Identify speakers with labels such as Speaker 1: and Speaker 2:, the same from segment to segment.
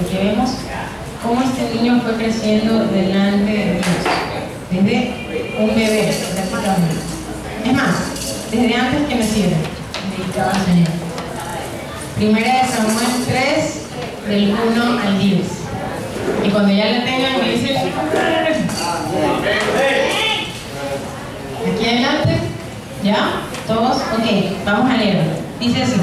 Speaker 1: porque vemos cómo este niño fue creciendo delante de Dios, desde un bebé prácticamente. Es más, desde antes que naciera, dedicado al Señor. Primera de Samuel 3, del 1 al 10. Y cuando ya la tengan, me dicen, aquí adelante, ¿ya? ¿Todos? Ok, vamos a leerlo. Dice así: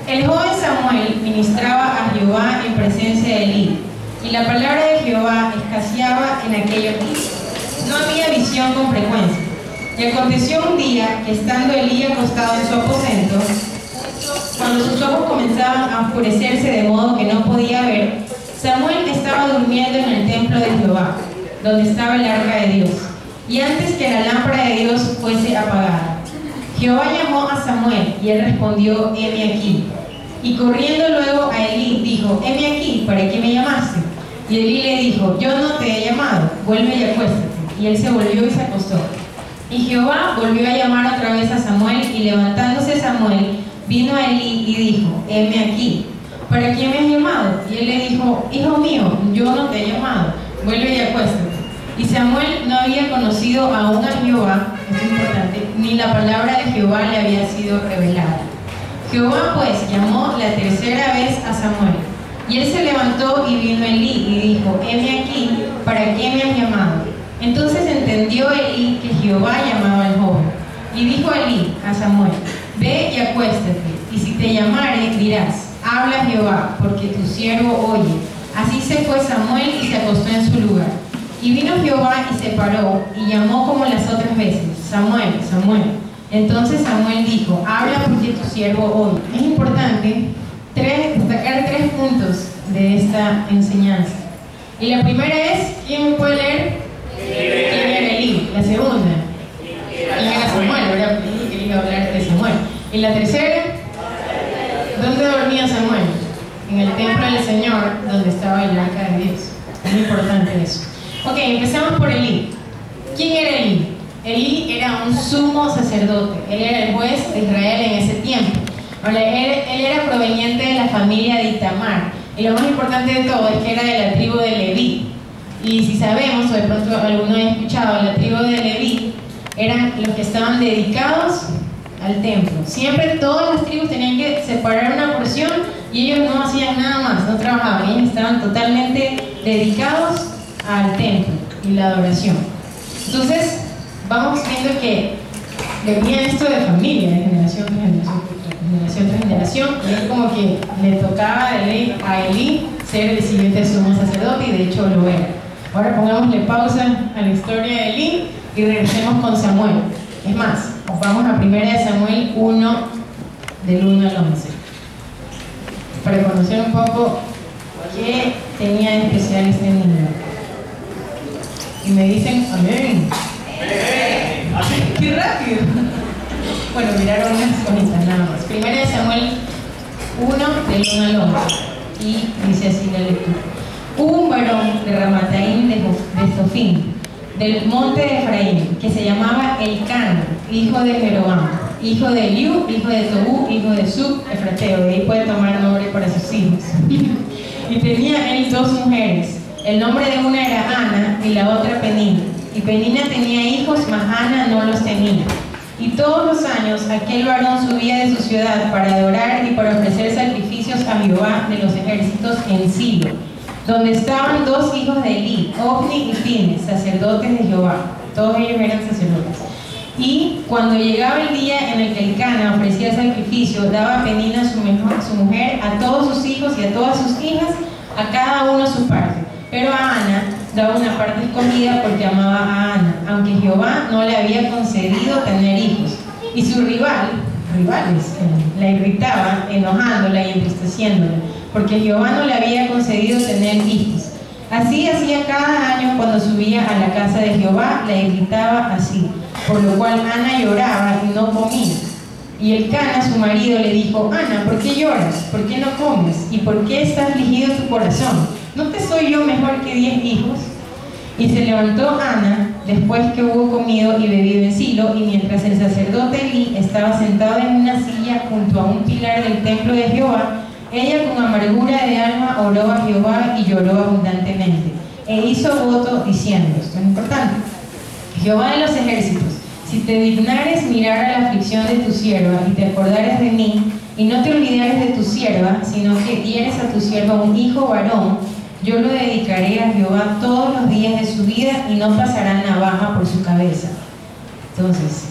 Speaker 1: el joven Samuel ministraba a Jehová en presencia de Elí, y la palabra de Jehová escaseaba en aquellos días. No había visión con frecuencia. Y aconteció un día que, estando Elí acostado en su aposento, cuando sus ojos comenzaban a oscurecerse de modo que no podía ver, Samuel estaba durmiendo en el templo de Jehová, donde estaba el arca de Dios, y antes que la lámpara de Dios fuese apagada. Jehová llamó a Samuel, y él respondió: heme aquí. Y corriendo luego a Elí, dijo: heme aquí, ¿para qué me llamaste? Y Elí le dijo: yo no te he llamado, vuelve y acuéstate. Y él se volvió y se acostó. Y Jehová volvió a llamar otra vez a Samuel, y levantándose Samuel, vino a Elí y dijo: heme aquí, ¿para qué me has llamado? Y él le dijo: hijo mío, yo no te he llamado, vuelve y acuéstate. Y Samuel no había conocido aún a Jehová, es importante, ni la palabra de Jehová le había sido revelada. Jehová pues llamó la tercera vez a Samuel, y él se levantó y vino a Elí y dijo: heme aquí, ¿para qué me has llamado? Entonces entendió Elí que Jehová llamaba al joven. Y dijo Elí a Samuel: ve y acuéstate, y si te llamare dirás: habla Jehová, porque tu siervo oye. Así se fue Samuel y se acostó en su lugar. Y vino Jehová y se paró, y llamó como las otras veces: Samuel, Samuel. Entonces Samuel dijo: habla, porque tu siervo oye. Es importante destacar 3 puntos de esta enseñanza. Y la primera es, ¿quién me puede leer? ¿Quién era Elí? La segunda, ¿quién era Samuel? ¿Verdad? Él iba a hablar de Samuel. Y la tercera, ¿dónde dormía Samuel? En el templo del Señor, donde estaba el arca de Dios. Es importante eso. Ok, empezamos por Elí. ¿Quién era Elí? Elí era un sumo sacerdote. Él era el juez de Israel en ese tiempo. Ahora, él era proveniente de la familia de Itamar. Y lo más importante de todo es que era de la tribu de Leví. Y si sabemos, o de pronto alguno ha escuchado, la tribu de Leví eran los que estaban dedicados al templo. Siempre todas las tribus tenían que separar una porción y ellos no hacían nada más, no trabajaban. Ellos estaban totalmente dedicados al templo y la adoración. Entonces, vamos viendo que venía esto de familia, de generación tras generación, y es como que le tocaba a Elí ser el siguiente sumo sacerdote, y de hecho lo era. Ahora pongámosle pausa a la historia de Elí y regresemos con Samuel. Es más, nos vamos a 1 Samuel 1, del 1 al 11, para conocer un poco qué tenía de especial este niño. Y me dicen amén. ¡Qué rápido! Bueno, miraron unas cositas nada más. 1 Samuel 1, del 1 al 11. Y dice así la lectura: hubo un varón de Ramataim de Zofim, del monte de Efraín, que se llamaba Elcana, hijo de Jeroboam, hijo de Eliú, hijo de Tobú, hijo de Sub, efrateo. De ahí puede tomar nombre para sus hijos. Y tenía él 2 mujeres. El nombre de una era Ana y la otra Penina. Y Penina tenía hijos, mas Ana no los tenía. Y todos los años aquel varón subía de su ciudad para adorar y para ofrecer sacrificios a Jehová de los ejércitos en Silo, donde estaban 2 hijos de Elí, Ofni y Fines, sacerdotes de Jehová. Todos ellos eran sacerdotes. Y cuando llegaba el día en el que Elcana ofrecía sacrificio, daba a Penina su mujer a todos sus hijos y a todas sus hijas, a cada uno su parte. Pero a Ana daba una parte escogida porque amaba a Ana, aunque Jehová no le había concedido tener hijos. Y sus rivales, la irritaban, enojándola y entristeciéndola, porque Jehová no le había concedido tener hijos. Así hacía cada año cuando subía a la casa de Jehová, la irritaba así, por lo cual Ana lloraba y no comía. Y Elcana, su marido, le dijo: Ana, ¿por qué lloras? ¿Por qué no comes? ¿Y por qué está afligido tu corazón? ¿No te soy yo mejor que 10 hijos? Y se levantó Ana después que hubo comido y bebido en Silo, y mientras el sacerdote Elí estaba sentado en una silla junto a un pilar del templo de Jehová, Ella con amargura de alma oró a Jehová y lloró abundantemente. E hizo voto diciendo, esto es importante, Jehová de los ejércitos, si te dignares mirar a la aflicción de tu sierva y te acordares de mí, y no te olvidares de tu sierva, sino que dieres a tu sierva un hijo varón, yo lo dedicaré a Jehová todos los días de su vida y no pasará navaja por su cabeza. Entonces,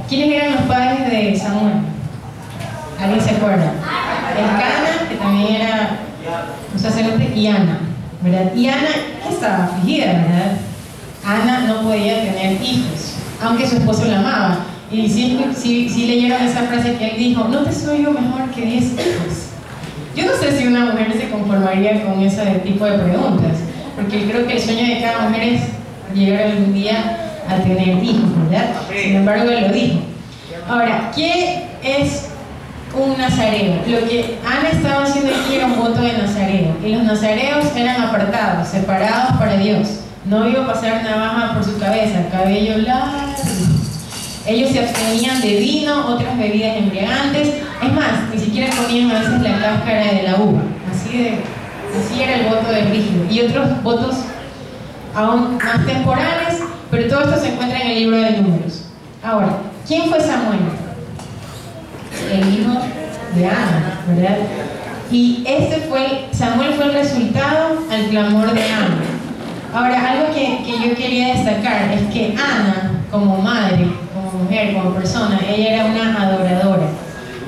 Speaker 1: ¿quiénes eran los padres de Samuel? ¿Alguien se acuerda? Elcana, que también era un sacerdote, y Ana, ¿verdad? Y Ana estaba afligida, ¿verdad? Ana no podía tener hijos, aunque su esposo la amaba. Y sí leyeron esa frase que él dijo, ¿no te soy yo mejor que 10 hijos? Yo no sé si una mujer se conformaría con ese tipo de preguntas, porque creo que el sueño de cada mujer es llegar algún día a tener hijos, ¿verdad? Sin embargo, él lo dijo. Ahora, ¿qué es un nazareo? Lo que Ana estaba haciendo aquí era un voto de nazareo, y los nazareos eran apartados, separados para Dios. No iba a pasar navaja por su cabeza, cabello largo. Ellos se abstenían de vino, otras bebidas embriagantes. Es más, ni siquiera ponían a veces la cáscara de la uva. Así era el voto del rígido. Y otros votos aún más temporales, pero todo esto se encuentra en el libro de Números. Ahora, ¿quién fue Samuel? El hijo de Ana, ¿verdad? Y Samuel fue el resultado al clamor de Ana. Ahora, algo que yo quería destacar es que Ana, como madre, como mujer, como persona, ella era una adoradora.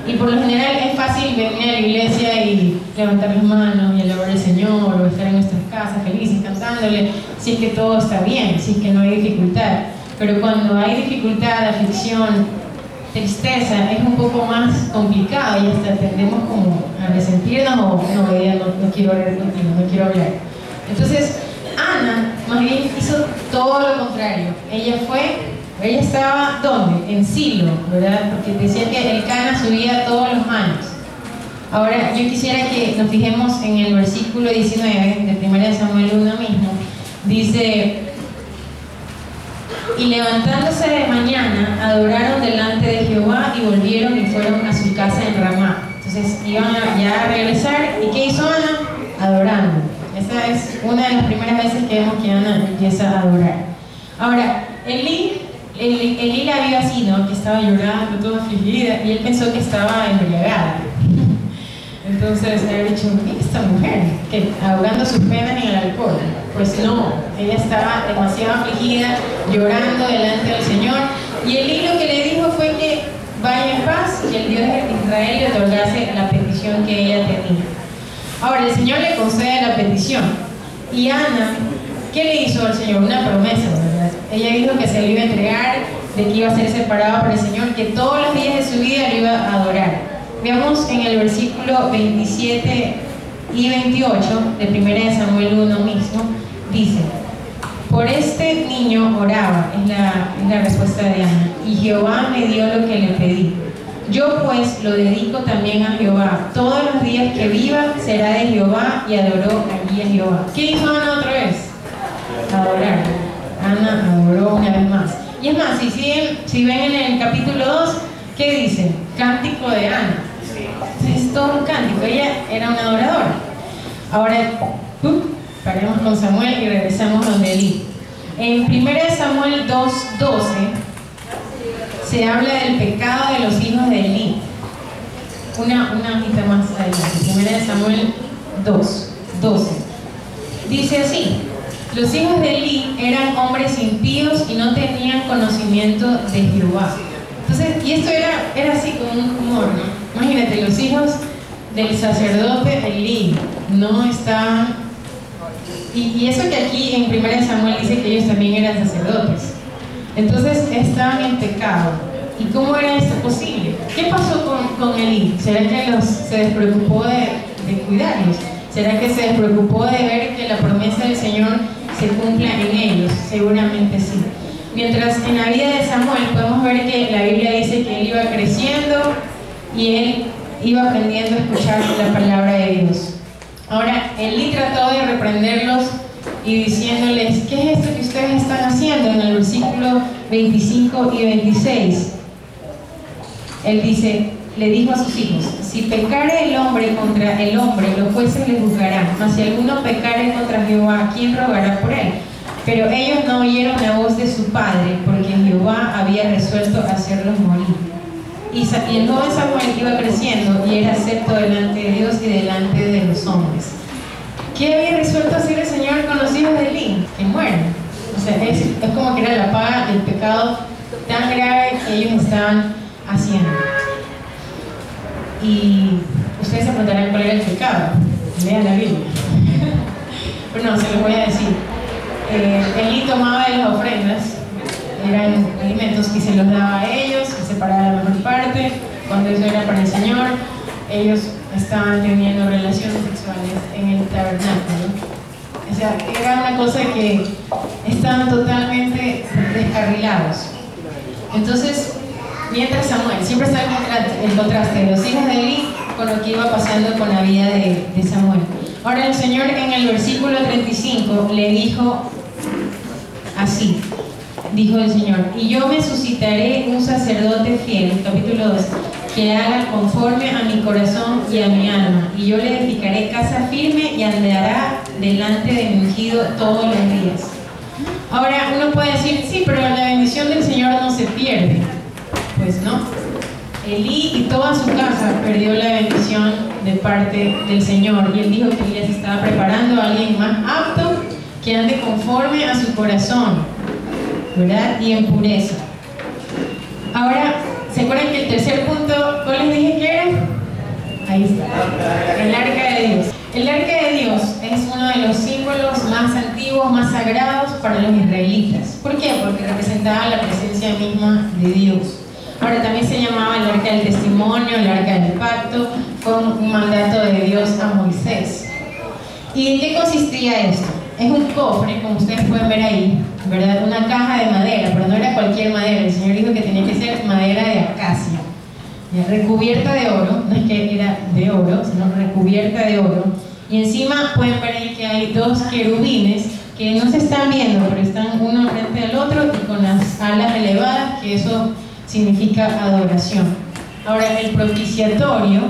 Speaker 1: Y por lo general es fácil venir a la iglesia y levantar las manos y alabar al Señor, o estar en nuestras casas felices cantándole, si es que todo está bien, si es que no hay dificultad. Pero cuando hay dificultad, aflicción, tristeza, es un poco más complicado y hasta tendemos como a resentirnos o no quiero hablar contigo, no quiero hablar. Entonces, Ana más bien hizo todo lo contrario. Ella estaba ¿dónde? En Silo, ¿verdad? Porque decía que Elcana subía todos los años. Ahora yo quisiera que nos fijemos en el versículo 19 de 1 Samuel 1 mismo. Dice, y levantándose de mañana adoraron delante de Jehová y volvieron y fueron a su casa en Ramá. Entonces iban ya a regresar. ¿Y qué hizo Ana? Adorando. Esa es una de las primeras veces que vemos que Ana empieza a adorar. Ahora, Elí la vio así, ¿no? Que estaba llorando, toda afligida, y él pensó que estaba embriagada. Entonces, le había dicho, mira esta mujer, que ahogando sus penas en el alcohol. Pues no, ella estaba demasiado afligida, llorando delante del Señor, y Elí lo que le dijo fue que vaya en paz y el Dios de Israel le otorgase la petición que ella tenía. Ahora, el Señor le concede la petición, y Ana, ¿qué le hizo al Señor? Una promesa, ¿verdad? Ella dijo que se le iba a entregar, de que iba a ser separada por el Señor, que todos los días de su vida lo iba a adorar. Veamos en el versículo 27 y 28 de 1 Samuel 1 mismo, dice, por este niño oraba, es la respuesta de Ana, y Jehová me dio lo que le pedí. Yo pues lo dedico también a Jehová. Todos los días que viva será de Jehová, y adoró allí a Jehová. ¿Qué hizo Ana otra vez? Adorar. Ana adoró una vez más. Y es más, si ven en el capítulo 2, ¿qué dice? Cántico de Ana. Es todo un cántico. Ella era una adoradora. Ahora, paremos con Samuel y regresamos donde Elí. En 1 Samuel 2:12 se habla del pecado de los hijos de Elí. Una hojita más adelante. 1 Samuel 2:12. Dice así: los hijos de Elí eran hombres impíos y no tenían conocimiento de Jehová. Entonces, y esto era así con un humor, ¿no? Imagínate, los hijos del sacerdote Elí no estaban, y eso que aquí en 1 Samuel dice que ellos también eran sacerdotes. Entonces estaban en pecado. ¿Y cómo era esto posible? ¿Qué pasó con Elí? ¿Será que se despreocupó de cuidarlos? ¿Será que se despreocupó de ver que la promesa del Señor se cumpla en ellos? Seguramente sí. Mientras en la vida de Samuel podemos ver que la Biblia dice que él iba creciendo y él iba aprendiendo a escuchar la palabra de Dios. Ahora, Elí trató de reprenderlos y diciéndoles, ¿qué es esto que ustedes están haciendo? En el versículo 25 y 26, él dice, le dijo a sus hijos, si pecare el hombre contra el hombre, los jueces le juzgarán, mas si alguno pecare contra Jehová, ¿quién rogará por él? Pero ellos no oyeron la voz de su padre, porque Jehová había resuelto hacerlos morir. Y el joven Samuel iba creciendo y era acepto delante de Dios y delante de los hombres. ¿Qué había resuelto hacer el Señor con los hijos de Elí? Que mueren. O sea, es como que era la paga del pecado tan grave que ellos estaban haciendo. Y ustedes se preguntarán cuál era el pecado. Lean la Biblia. Pero no, se los voy a decir. Elí tomaba de las ofrendas, eran alimentos, y se los daba a ellos, y separaba la mejor parte. Cuando eso era para el Señor, ellos estaban teniendo relaciones sexuales en el tabernáculo. O sea, era una cosa que estaban totalmente descarrilados. Entonces, mientras Samuel, siempre está el contraste de los hijos de Elí con lo que iba pasando con la vida de Samuel. Ahora el Señor en el versículo 35 le dijo así, dijo el Señor: y yo me suscitaré un sacerdote fiel, capítulo 2, que haga conforme a mi corazón y a mi alma, y yo le edificaré casa firme y andará delante de mi ungido todos los días. Ahora uno puede decir, sí, pero la bendición del Señor no se pierde. Pues no. Elí y toda su casa perdió la bendición de parte del Señor, y él dijo que Elías estaba preparando a alguien más apto, que ande conforme a su corazón, ¿verdad? Y en pureza. Ahora, ¿se acuerdan que el tercer punto, cuál les dije que era? Ahí está, el arca de Dios. El arca de Dios es uno de los símbolos más antiguos, más sagrados para los israelitas. ¿Por qué? Porque representaba la presencia misma de Dios. Ahora también se llamaba el arca del testimonio, el arca del pacto, fue un mandato de Dios a Moisés. ¿Y en qué consistía esto? Es un cofre, como ustedes pueden ver ahí, ¿verdad? Una caja de madera, pero no era cualquier madera. El Señor dijo que tenía que ser madera de acacia, recubierta de oro, no es que era de oro, sino recubierta de oro. Y encima pueden ver ahí que hay dos querubines que no se están viendo, pero están uno frente al otro y con las alas elevadas, que eso significa adoración. Ahora, el propiciatorio,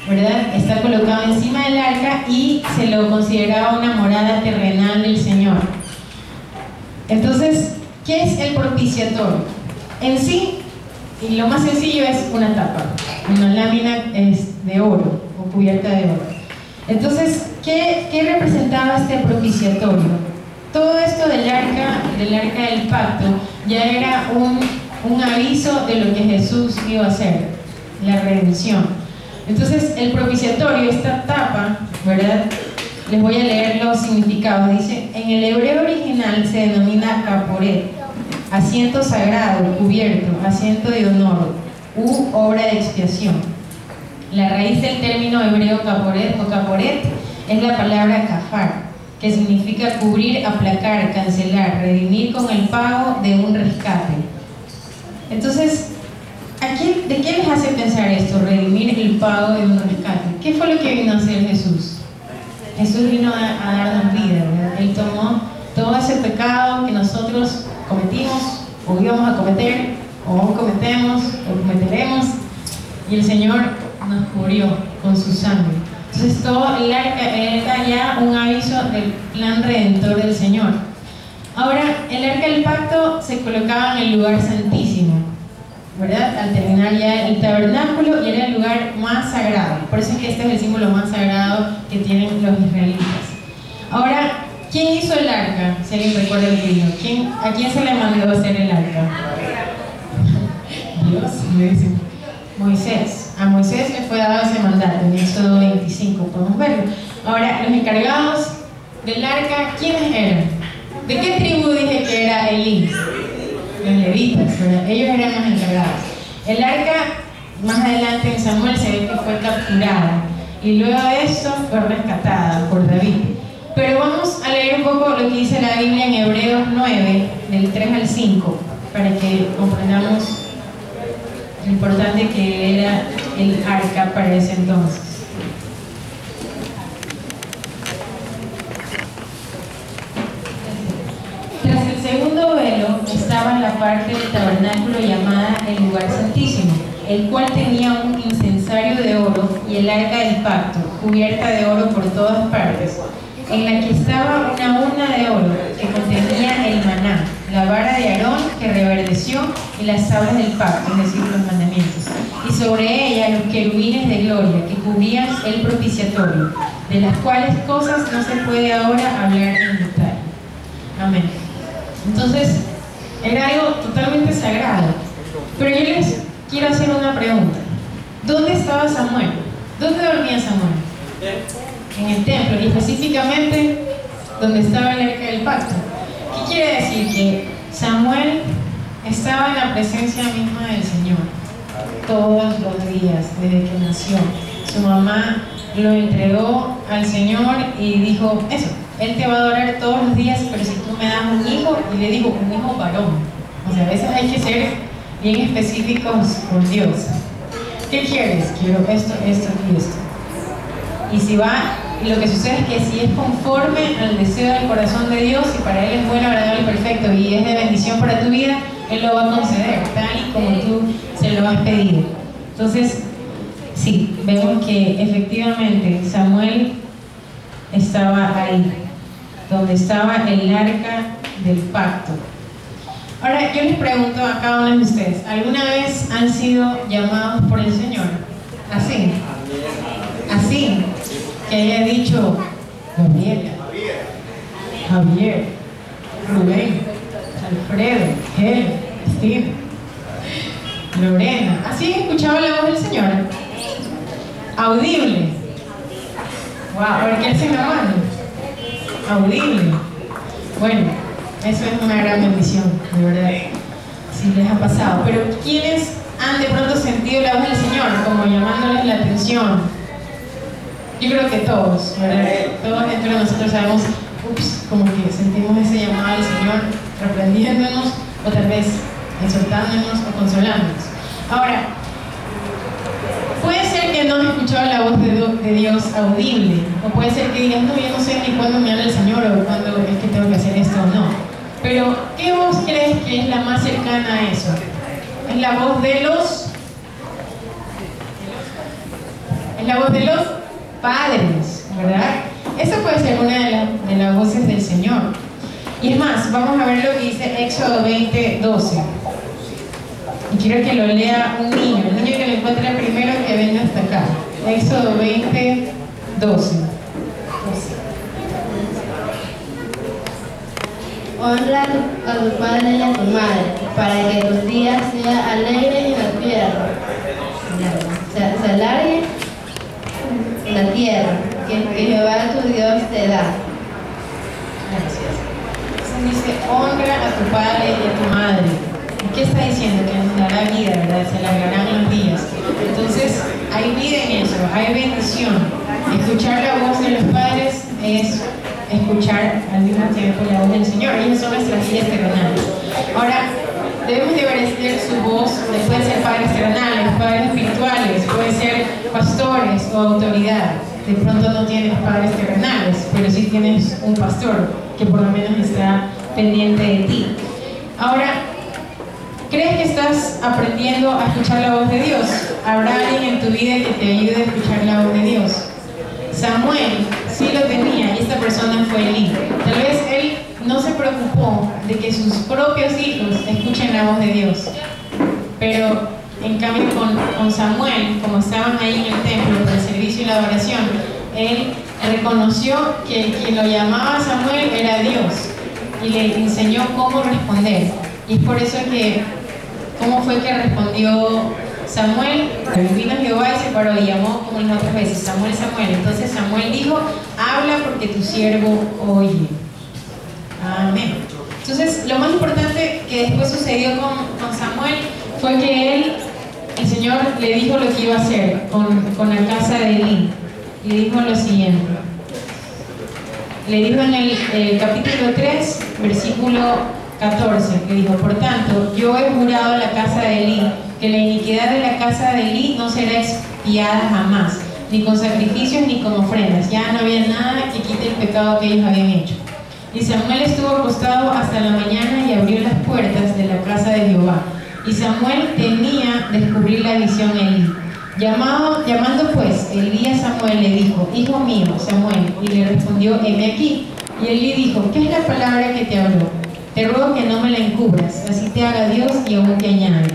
Speaker 1: ¿verdad?, está colocado encima del arca y se lo consideraba una morada terrenal del Señor. Entonces, ¿qué es el propiciatorio? En sí, y lo más sencillo, es una tapa, una lámina de oro o cubierta de oro. Entonces, ¿qué representaba este propiciatorio? Todo esto del arca del pacto ya era un aviso de lo que Jesús iba a hacer, la redención. Entonces, el propiciatorio, esta tapa, ¿verdad? Les voy a leer los significados. Dice, en el hebreo original se denomina caporet, asiento sagrado, cubierto, asiento de honor, u obra de expiación. La raíz del término hebreo caporet o caporet es la palabra kafar, que significa cubrir, aplacar, cancelar, redimir con el pago de un rescate. Entonces, ¿de qué les hace pensar esto? Redimir el pago de un rescate. ¿Qué fue lo que vino a hacer Jesús? Jesús vino a darnos vida, ¿verdad? Él tomó todo ese pecado que nosotros cometimos, o íbamos a cometer, o aún cometemos, o cometeremos, y el Señor nos cubrió con su sangre. Entonces todo el arca era ya un aviso del plan redentor del Señor. Ahora, el arca del pacto se colocaba en el lugar santísimo, ¿verdad? Al terminar ya el tabernáculo, y era el lugar más sagrado. Por eso es que este es el símbolo más sagrado que tienen los israelitas. Ahora, ¿quién hizo el arca? Si alguien recuerda el libro, ¿a quién se le mandó a hacer el arca? Dios, me dice. Moisés. A Moisés le fue dado ese mandato en Éxodo 25, podemos verlo. Ahora, los encargados del arca, ¿quiénes eran? ¿De qué tribu dije que era Elí? Los levitas, ¿verdad? Ellos eran los encargados. El arca, más adelante en Samuel, se ve que fue capturada y luego de esto fue rescatada por David. Pero vamos a leer un poco lo que dice la Biblia en Hebreos 9, del 3 al 5, para que comprendamos lo importante que era el arca para ese entonces. Tras el segundo velo estaba la parte del tabernáculo llamada el lugar santísimo, el cual tenía un incensario de oro y el arca del pacto, cubierta de oro por todas partes, en la que estaba una urna de oro que contenía el maná, la vara de Aarón que reverdeció y las tablas del pacto, es decir, los mandamientos, y sobre ella los querubines de gloria que cubrían el propiciatorio, de las cuales cosas no se puede ahora hablar en detalle. Amén. Entonces, era algo totalmente sagrado. Pero yo les quiero hacer una pregunta. ¿Dónde estaba Samuel? ¿Dónde dormía Samuel? En el templo, y específicamente donde estaba el arca del pacto. ¿Qué quiere decir? Que Samuel estaba en la presencia misma del Señor todos los días desde que nació. Su mamá lo entregó al Señor y dijo eso, Él te va a adorar todos los días, pero si tú me das un hijo, y le dijo, un hijo varón. O sea, a veces hay que ser bien específicos con Dios. ¿Qué quieres? Quiero esto, esto y esto. Y si va, y lo que sucede es que si es conforme al deseo del corazón de Dios, y para Él es bueno, agradable y perfecto, y es de bendición para tu vida, Él lo va a conceder, tal y como tú se lo has pedido. Entonces, sí, vemos que efectivamente Samuel estaba ahí, donde estaba el arca del pacto. Ahora, yo les pregunto a cada uno de ustedes, ¿alguna vez han sido llamados por el Señor? Así. Así. Que haya dicho Gabriela, Javier, Rubén, Alfredo, Helen, Steve, Lorena. ¿Así han escuchado la voz del Señor? Audible. Wow, a ver qué hacen la mano. Audible. Bueno, eso es una gran bendición, de verdad, si les ha pasado. Pero ¿quiénes han de pronto sentido la voz del Señor, como llamándoles la atención? Yo creo que todos, ¿verdad? Todos dentro de nosotros sabemos, como que sentimos ese llamado del Señor reprendiéndonos, o tal vez exhortándonos o consolándonos. Ahora, puede ser que no has escuchado la voz de Dios audible, o puede ser que digas, no, yo no sé ni cuándo me habla el Señor o cuándo es que tengo que hacer esto o no. Pero, ¿qué voz crees que es la más cercana a eso? Es la voz de los... Es la voz de los padres, ¿verdad? Esa puede ser una de las voces del Señor. Y es más, vamos a ver lo que dice Éxodo 20:12. Y quiero que lo lea un niño, el niño que lo encuentre primero, que venga hasta acá. Éxodo 20:12.
Speaker 2: Honra a tu padre y a tu madre, para que tus días sean alegres en la tierra. Se alargue en la tierra, que Jehová tu Dios te da.
Speaker 1: Gracias. Entonces dice, honra a tu padre y a tu madre. ¿Qué está diciendo? Que nos dará vida, ¿verdad? Se alargarán los días. Entonces, hay vida en eso, hay bendición. Escuchar la voz de los padres es escuchar al mismo tiempo la voz del Señor. Ellos son nuestras guías terrenales. Ahora, debemos de obedecer su voz. Pueden ser padres terrenales, padres espirituales, pueden ser pastores o autoridad. De pronto no tienes padres terrenales, pero sí tienes un pastor que por lo menos está pendiente de ti. Ahora, ¿crees que estás aprendiendo a escuchar la voz de Dios? ¿Habrá alguien en tu vida que te ayude a escuchar la voz de Dios? Samuel sí lo tenía, y esta persona fue Elí. Tal vez él no se preocupó de que sus propios hijos escuchen la voz de Dios, pero en cambio con Samuel, como estaban ahí en el templo para el servicio y la adoración, él reconoció que quien lo llamaba Samuel era Dios y le enseñó cómo responder. Y es por eso que, ¿cómo fue que respondió Samuel? Vino Jehová y se paró y llamó como las otras veces, Samuel, Samuel. Entonces Samuel dijo, habla porque tu siervo oye. Amén. Entonces, lo más importante que después sucedió con Samuel fue que el Señor le dijo lo que iba a hacer con la casa de Elí. Le dijo lo siguiente. Le dijo en el capítulo 3, versículo 14, le dijo, por tanto, yo he jurado a la casa de Elí que la iniquidad de la casa de Elí no será expiada jamás, ni con sacrificios ni con ofrendas. Ya no había nada que quite el pecado que ellos habían hecho. Y Samuel estuvo acostado hasta la mañana y abrió las puertas de la casa de Jehová. Y Samuel temía descubrir la visión a Elí. Llamando pues Elí a Samuel, le dijo: hijo mío, Samuel. Y le respondió: heme aquí. Y Elí dijo: ¿qué es la palabra que te habló? Te ruego que no me la encubras, así te haga Dios y aún te añade.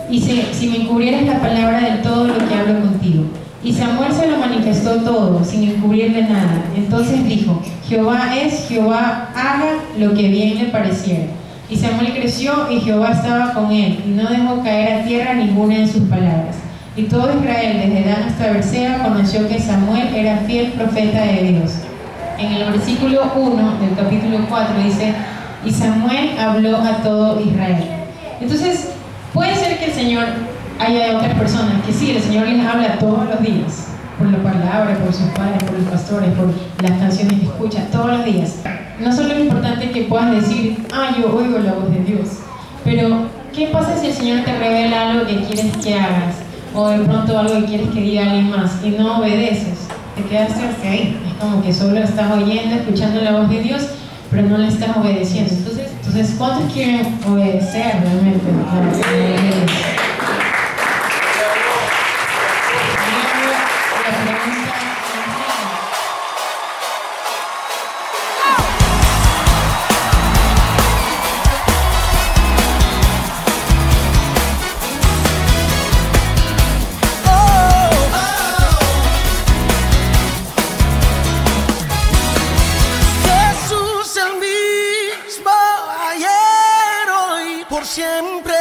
Speaker 1: Y si me encubrieras la palabra del todo lo que hablo contigo. Y Samuel se lo manifestó todo, sin encubrirle nada. Entonces dijo: Jehová es, Jehová haga lo que bien le pareciera. Y Samuel creció y Jehová estaba con él, y no dejó caer a tierra ninguna de sus palabras. Y todo Israel, desde Dan hasta Berseba, conoció que Samuel era fiel profeta de Dios. En el versículo 1 del capítulo 4 dice: y Samuel habló a todo Israel. Entonces, puede ser que el Señor haya otras personas que sí, el Señor les habla todos los días, por la palabra, por sus padres, por los pastores, por las canciones que escucha todos los días. No solo es importante que puedas decir: yo oigo la voz de Dios, pero ¿qué pasa si el Señor te revela algo que quieres que hagas? O de pronto algo que quieres que diga alguien más y no obedeces, te quedaste hasta ahí. Es como que solo estás oyendo, escuchando la voz de Dios, pero no le estás obedeciendo. Entonces ¿cuántos quieren obedecer realmente a la voz de Dios?
Speaker 3: Siempre.